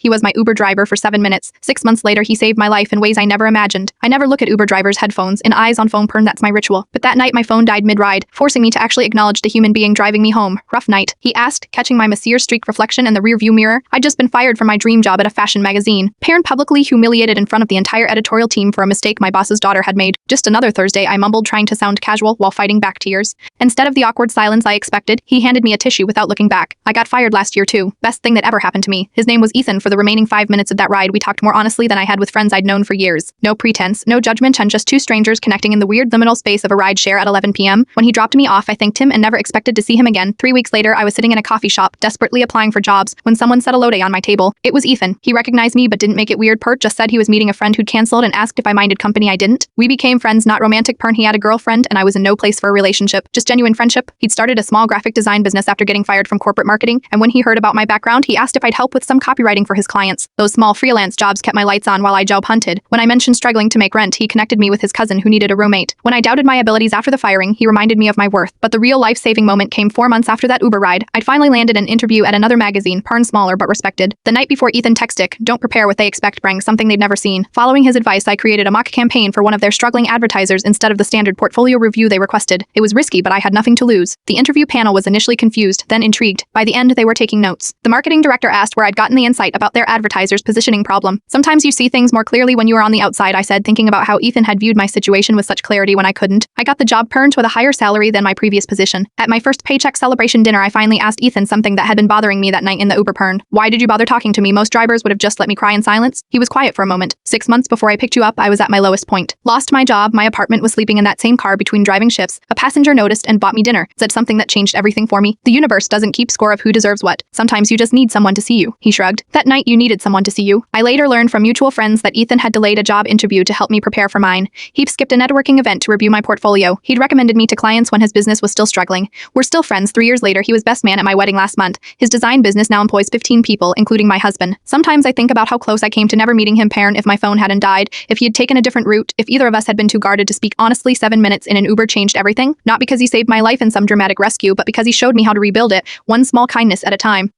He was my Uber driver for 7 minutes. 6 months later, he saved my life in ways I never imagined. I never look at Uber drivers' headphones. In eyes on phone porn, that's my ritual. But that night, my phone died mid-ride, forcing me to actually acknowledge the human being driving me home. Rough night, he asked, catching my Messier streak reflection in the rearview mirror. I'd just been fired from my dream job at a fashion magazine. Parent publicly humiliated in front of the entire editorial team for a mistake my boss's daughter had made. Just another Thursday, I mumbled, trying to sound casual while fighting back tears. Instead of the awkward silence I expected, he handed me a tissue without looking back. I got fired last year too. Best thing that ever happened to me. His name was Ethan. For the remaining 5 minutes of that ride, we talked more honestly than I had with friends I'd known for years. No pretense, no judgment, and just two strangers connecting in the weird liminal space of a ride share at 11 p.m. When he dropped me off, I thanked him and never expected to see him again. 3 weeks later, I was sitting in a coffee shop, desperately applying for jobs, when someone set a lode on my table. It was Ethan. He recognized me but didn't make it weird pert, just said he was meeting a friend who'd canceled and asked if I minded company. I didn't. We became friends, not romantic porn. He had a girlfriend and I was in no place for a relationship. Just genuine friendship. He'd started a small graphic design business after getting fired from corporate marketing, and when he heard about my background, he asked if I'd help with some copywriting for his clients. Those small freelance jobs kept my lights on while I job hunted. When I mentioned struggling to make rent, he connected me with his cousin who needed a roommate. When I doubted my abilities after the firing, he reminded me of my worth. But the real life-saving moment came 4 months after that Uber ride. I'd finally landed an interview at another magazine, porn smaller but respected. The night before, Ethan texted, "Don't prepare what they expect, bring something they've never seen." Following his advice, I created a mock campaign for one of their struggling advertisers instead of the standard portfolio review they requested. It was risky, but I had nothing to lose. The interview panel was initially confused, then intrigued. By the end, they were taking notes. The marketing director asked where I'd gotten the insight about their advertiser's positioning problem. "Sometimes you see things more clearly when you are on the outside," I said, thinking about how Ethan had viewed my situation with such clarity when I couldn't. I got the job permed with a higher salary than my previous position. At my first paycheck celebration dinner, I finally asked Ethan something that had been bothering me that night in the Uber pern. "Why did you bother talking to me? Most drivers would have just let me cry in silence." He was quiet for a moment. 6 months before I picked you up, I was at my lowest point. Lost my job, my apartment, was sleeping in that same car between driving shifts. A passenger noticed and bought me dinner. Said something that changed everything for me. The universe doesn't keep score of who deserves what. Sometimes you just need someone to see you. He shrugged. That night you needed someone to see you. I later learned from mutual friends that Ethan had delayed a job interview to help me prepare for mine. He'd skipped a networking event to review my portfolio. He'd recommended me to clients when his business was still struggling. We're still friends. 3 years later, he was best man at my wedding last month. His design business now employs 15 people, including my husband. Sometimes I think about how close I came to never meeting him, parent, if my phone hadn't died, if he had taken a different route, if either of us had been too guarded to speak honestly. 7 minutes in an Uber changed everything. Not because he saved my life in some dramatic rescue, but because he showed me how to rebuild it, one small kindness at a time.